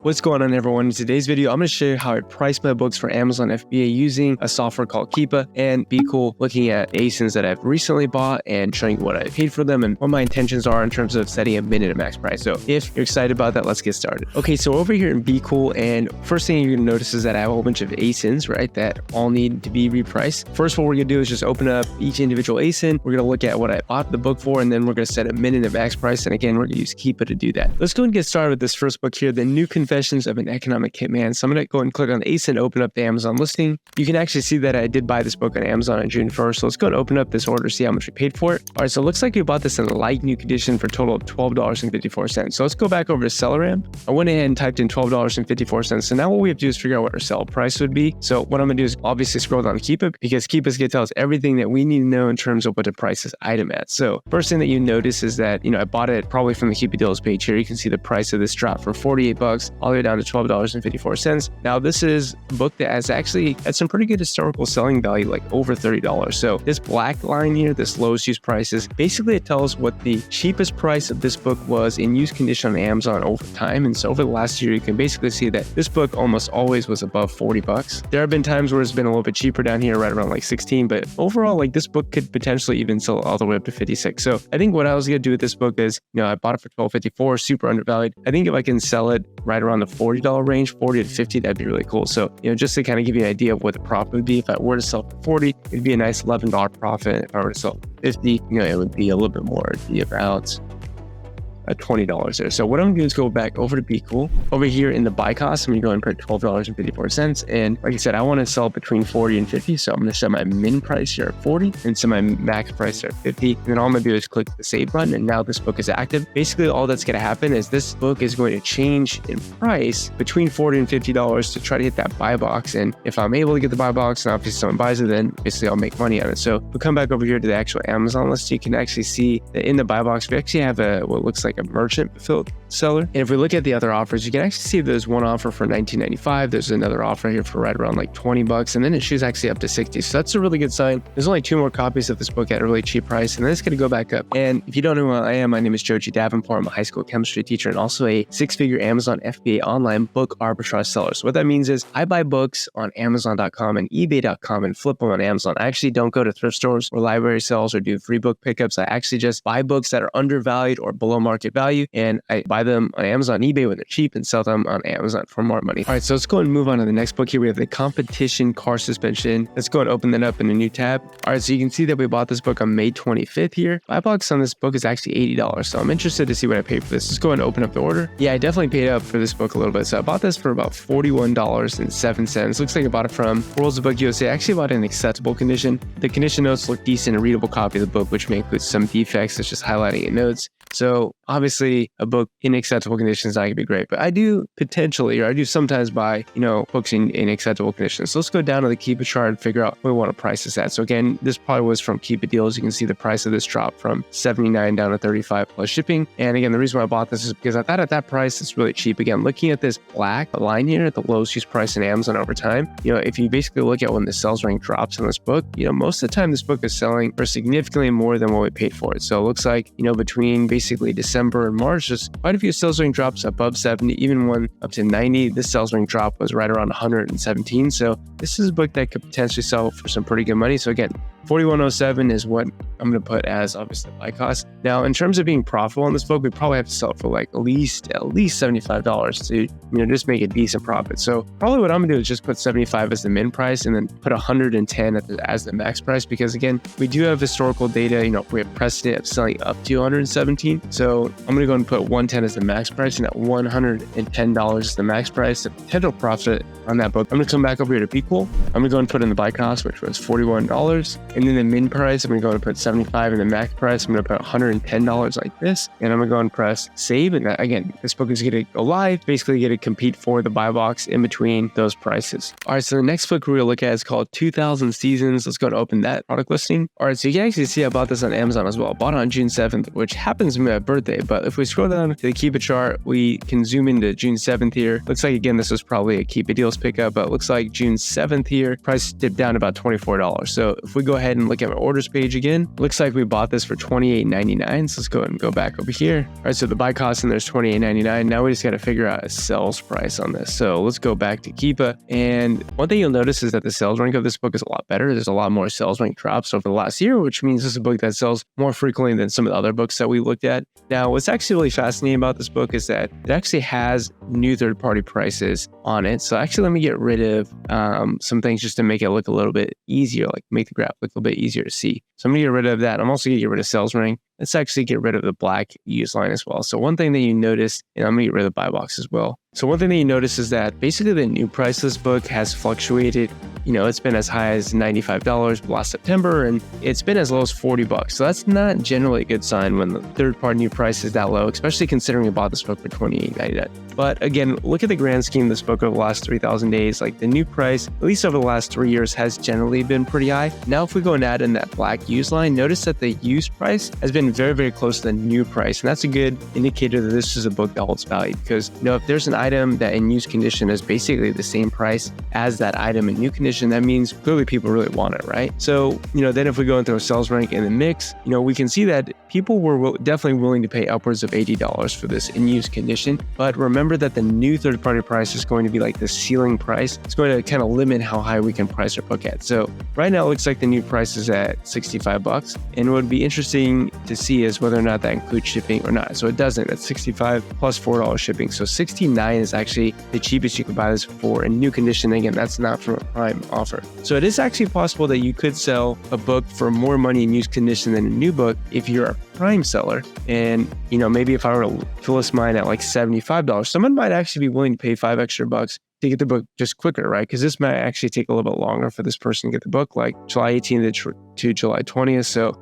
What's going on, everyone? In today's video, I'm going to show you how I price my books for Amazon FBA using a software called Keepa, and be cool looking at ASINs that I've recently bought and showing you what I paid for them and what my intentions are in terms of setting a min and a max price. So if you're excited about that, let's get started. Okay, so over here in Be Cool, and first thing you're going to notice is that I have a whole bunch of ASINs, right, that all need to be repriced. First, what we're going to do is just open up each individual ASIN. We're going to look at what I bought the book for, and then we're going to set a min and a max price. And again, we're going to use Keepa to do that. Let's go and get started with this first book here, The New Confessions of an Economic Hitman. So I'm going to go and click on the ASIN, open up the Amazon listing. You can actually see that I did buy this book on Amazon on June 1st. So let's go and open up this order, see how much we paid for it. All right, so it looks like we bought this in light new condition for a total of $12.54. So let's go back over to Selleram. I went ahead and typed in $12.54. So now what we have to do is figure out what our sell price would be. So what I'm going to do is obviously scroll down to Keepa, because Keepa's going to tell us everything that we need to know in terms of what to price this item at. So first thing that you notice is that, I bought it probably from the Keepa deals page here. You can see the price of this drop from $48 all the way down to $12.54. Now, this is a book that has actually had some pretty good historical selling value, like over $30. So this black line here, this lowest use prices, basically it tells what the cheapest price of this book was in use condition on Amazon over time. And so over the last year, you can basically see that this book almost always was above $40. There have been times where it's been a little bit cheaper down here, right around like 16, but overall, like this book could potentially even sell all the way up to 56. So I think what I was going to do with this book is, I bought it for $12.54, super undervalued. I think if I can sell it right around the $40 range, 40 to 50, that'd be really cool. So, just to kind of give you an idea of what the profit would be, if I were to sell for 40, it'd be a nice $11 profit. If I were to sell for 50, it would be a little bit more. It'd be about $20 there. So what I'm going to do is go back over to Be Cool. Over here in the buy cost, I'm going to go and put $12.54. And like I said, I want to sell between 40 and 50. So I'm going to set my min price here at 40 and set my max price here at 50. And then all I'm going to do is click the save button. And now this book is active. Basically, all that's going to happen is this book is going to change in price between $40 and $50 to try to hit that buy box. And if I'm able to get the buy box and obviously someone buys it, then basically I'll make money on it. So we'll come back over here to the actual Amazon list. You can actually see that in the buy box, we actually have what looks like a merchant fulfilled seller. And if we look at the other offers, you can actually see there's one offer for $19.95. There's another offer here for right around like $20, and then it shoots actually up to $60. So that's a really good sign. There's only 2 more copies of this book at a really cheap price, and then it's going to go back up. And if you don't know who I am, my name is Joji Davenport. I'm a high school chemistry teacher and also a 6-figure Amazon FBA online book arbitrage seller. So what that means is I buy books on Amazon.com and eBay.com and flip them on Amazon. I actually don't go to thrift stores or library sales or do free book pickups. I actually just buy books that are undervalued or below market value, and I buy them on Amazon, eBay when they're cheap, and sell them on Amazon for more money. All right, so let's go and move on to the next book here. We have the competition car suspension. Let's go and open that up in a new tab. All right, so you can see that we bought this book on May 25th here. Buy box on this book is actually $80. So I'm interested to see what I paid for this. Let's go and open up the order. Yeah, I definitely paid up for this book a little bit. So I bought this for about $41.07. Looks like I bought it from Worlds of Book USA. I actually bought it in acceptable condition. The condition notes look decent, a readable copy of the book, which may include some defects. It's just highlighting in notes. So obviously a book in acceptable conditions is not going to be great, but I do sometimes buy, books in acceptable conditions. So let's go down to the Keepa chart and figure out what we want to price this at. So again, this probably was from Keepa deals. You can see the price of this drop from $79 down to $35 plus shipping. And again, the reason why I bought this is because I thought at that price, it's really cheap. Again, looking at this black line here at the lowest use price in Amazon over time, if you basically look at when the sales rank drops in this book, most of the time this book is selling for significantly more than what we paid for it. So it looks like, between basically December and March, just quite a few sales rank drops above 70, even one up to 90. This sales rank drop was right around 117. So this is a book that could potentially sell for some pretty good money. So again, $41.07 is what I'm going to put as obviously the buy cost. Now, in terms of being profitable in this book, we probably have to sell it for like at least $75 to, just make a decent profit. So probably what I'm going to do is just put 75 as the min price and then put 110 as the max price, because again, we do have historical data, we have precedent of selling up to 117. So I'm going to go and put 110 as the max price, and at $110 is the max price. The potential profit on that book, I'm going to come back over here to Be Cool. I'm going to go and put in the buy cost, which was $41. And then the min price, I'm going to go and put 75, and the max price, I'm going to put $110 like this. And I'm going to go and press save. And again, this book is going to go live, basically going to compete for the buy box in between those prices. All right, so the next book we're going to look at is called 2000 Seasons. Let's go and open that product listing. All right, so you can actually see I bought this on Amazon as well. I bought it on June 7th, which happens to be my birthday. But if we scroll down to the Keepa chart, we can zoom into June 7th here. Looks like, again, this was probably a Keepa deals pickup, but it looks like June 7th here, price dipped down to about $24. So if we go ahead ahead and look at my orders page again. Looks like we bought this for $28.99. So let's go ahead and go back over here. All right, so the buy cost in there is $28.99. Now we just got to figure out a sales price on this. So let's go back to Keepa. And one thing you'll notice is that the sales rank of this book is a lot better. There's a lot more sales rank drops over the last year, which means this is a book that sells more frequently than some of the other books that we looked at. Now, what's actually really fascinating about this book is that it actually has new third-party prices on it. So actually, let me get rid of some things just to make it look a little bit easier, like make the graph look a little bit easier to see. So I'm going to get rid of that. I'm also going to get rid of sales rank. Let's actually get rid of the black use line as well. So one thing that you notice, and I'm going to get rid of the buy box as well. So one thing that you notice is that basically the new price of this book has fluctuated. It's been as high as $95 last September, and it's been as low as $40. So that's not generally a good sign when the third-party new price is that low, especially considering you bought this book for $28.99. But again, look at the grand scheme of this book over the last 3,000 days. Like the new price, at least over the last 3 years, has generally been pretty high. Now, if we go and add in that black use line, notice that the used price has been very, very close to the new price. And that's a good indicator that this is a book that holds value, because if there's an item that in used condition is basically the same price as that item in new condition, that means clearly people really want it, right? So, then if we go into a sales rank in the mix, we can see that people were definitely willing to pay upwards of $80 for this in used condition. But remember that the new third-party price is going to be like the ceiling price. It's going to kind of limit how high we can price our book at. So right now it looks like the new price is at $65. And what would be interesting to see is whether or not that includes shipping or not. So it doesn't. That's $65 plus $4 shipping. So $69 is actually the cheapest you could buy this for in new condition. Again, that's not from a prime offer. So it is actually possible that you could sell a book for more money in used condition than a new book if you're a prime seller. And maybe if I were to list mine at like $75, someone might actually be willing to pay $5 extra to get the book just quicker, right? Because this might actually take a little bit longer for this person to get the book, like July 18th to July 20th. So,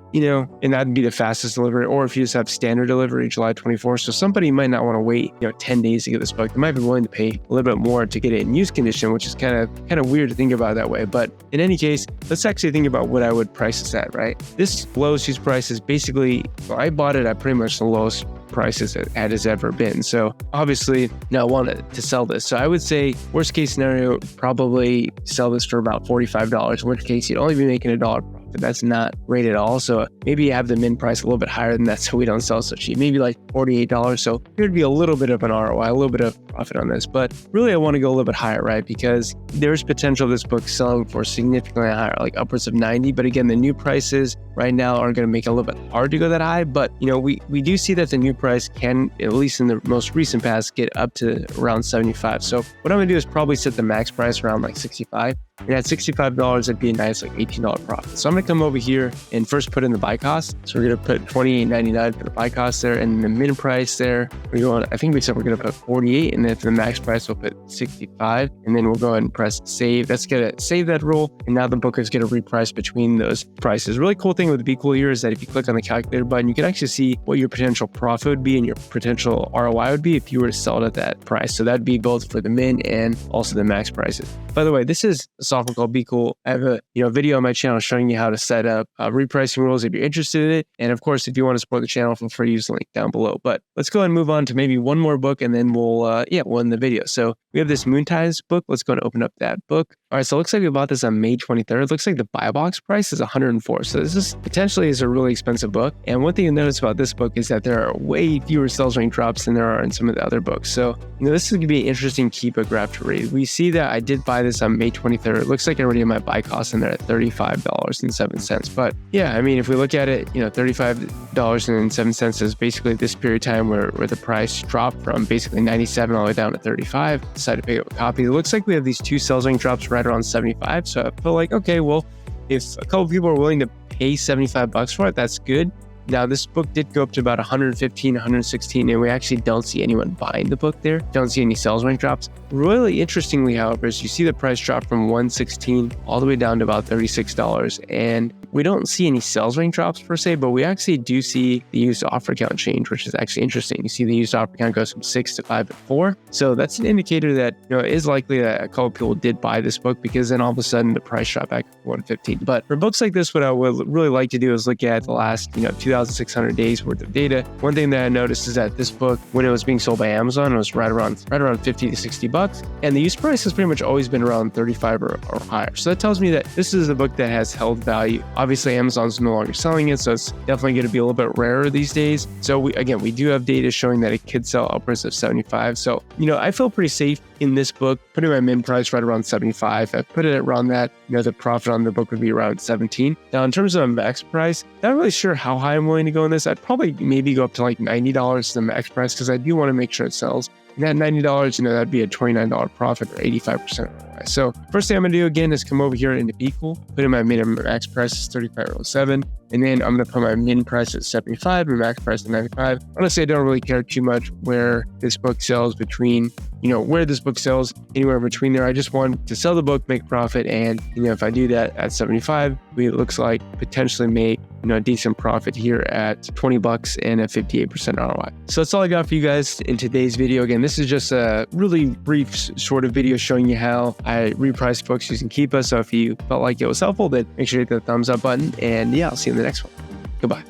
and that'd be the fastest delivery. Or if you just have standard delivery, July 24th. So somebody might not want to wait, 10 days to get this book. They might be willing to pay a little bit more to get it in used condition, which is kind of weird to think about that way. But in any case, let's actually think about what I would price this at, right? This lowest used price is basically, I bought it at pretty much the lowest prices it has ever been. So obviously now I wanted to sell this. So I would say worst case scenario, probably sell this for about $45, in which case you'd only be making $1 profit. That's not great at all. So maybe you have the min price a little bit higher than that so we don't sell so cheap. Maybe like $48. So there'd be a little bit of an ROI, a little bit of profit on this. But really I want to go a little bit higher, right? Because there's potential of this book selling for significantly higher, like upwards of 90. But again, the new prices right now are going to make it a little bit hard to go that high. But we do see that the new price can, at least in the most recent past, get up to around 75. So what I'm going to do is probably set the max price around like 65. And at $65, that'd be a nice like $18 profit. So I'm going to come over here and first put in the buy cost. So we're going to put $28.99 for the buy cost there, and the min price there, I think we said we're going to put 48, and then for the max price, we'll put 65, and then we'll go ahead and press save. That's going to save that roll, and now the book is going to reprice between those prices. Really cool thing with Be Cool here is that if you click on the calculator button, you can actually see what your potential profit would be and your potential ROI would be if you were to sell it at that price. So that'd be both for the min and also the max prices. By the way, this is software called Be Cool. I have a video on my channel showing you how to set up repricing rules if you're interested in it. And of course, if you want to support the channel, feel free to use the link down below. But let's go and move on to maybe one more book, and then we'll end the video. So we have this Moon Ties book. Let's go and open up that book. All right, so it looks like we bought this on May 23rd. It looks like the buy box price is $104. So this is potentially a really expensive book. And one thing you notice about this book is that there are way fewer sales rank drops than there are in some of the other books. So this is going to be an interesting Keepa graph to read. We see that I did buy this on May 23rd. It looks like I already have my buy cost in there at $35.07. But yeah, I mean, if we look at it, $35.07 is basically this period of time where the price dropped from basically 97 all the way down to 35. Decided to pick up a copy. It looks like we have these two sales rank drops right around 75. So I feel like, okay, well, if a couple people are willing to pay $75 for it, that's good. Now, this book did go up to about 115, 116, and we actually don't see anyone buying the book there. Don't see any sales rank drops. Really interestingly, however, is you see the price drop from 116 all the way down to about $36. And we don't see any sales rank drops per se, but we actually do see the used offer count change, which is actually interesting. You see the used offer count goes from 6 to 5 to 4. So that's an indicator that it is likely that a couple people did buy this book, because then all of a sudden the price dropped back to 115. But for books like this, what I would really like to do is look at the last 2,600 days worth of data. One thing that I noticed is that this book, when it was being sold by Amazon, it was right around 50 to 60 bucks, and the used price has pretty much always been around 35 or higher. So that tells me that this is a book that has held value Obviously, Amazon's no longer selling it, so it's definitely going to be a little bit rarer these days. So we do have data showing that it could sell upwards of 75. So, I feel pretty safe in this book, putting my min price right around 75. If I put it around that, the profit on the book would be around 17. Now, in terms of a max price, not really sure how high I'm willing to go in this. I'd probably maybe go up to like $90 the max price, because I do want to make sure it sells. And that $90, that'd be a $29 profit, or 85% ROI. So first thing I'm gonna do again is come over here into Equal, put in my min and max price is 35.07, and then I'm gonna put my min price at 75 and max price at 95. Honestly, I don't really care too much where this book sells between, where this book sells, anywhere between there. I just want to sell the book, make profit, and if I do that at 75, it looks like potentially make a decent profit here at $20 and a 58% ROI. So that's all I got for you guys in today's video. Again, this is just a really brief sort of video showing you how I repriced books using Keepa. So if you felt like it was helpful, then make sure to hit the thumbs up button, and yeah, I'll see you in the next one. Goodbye.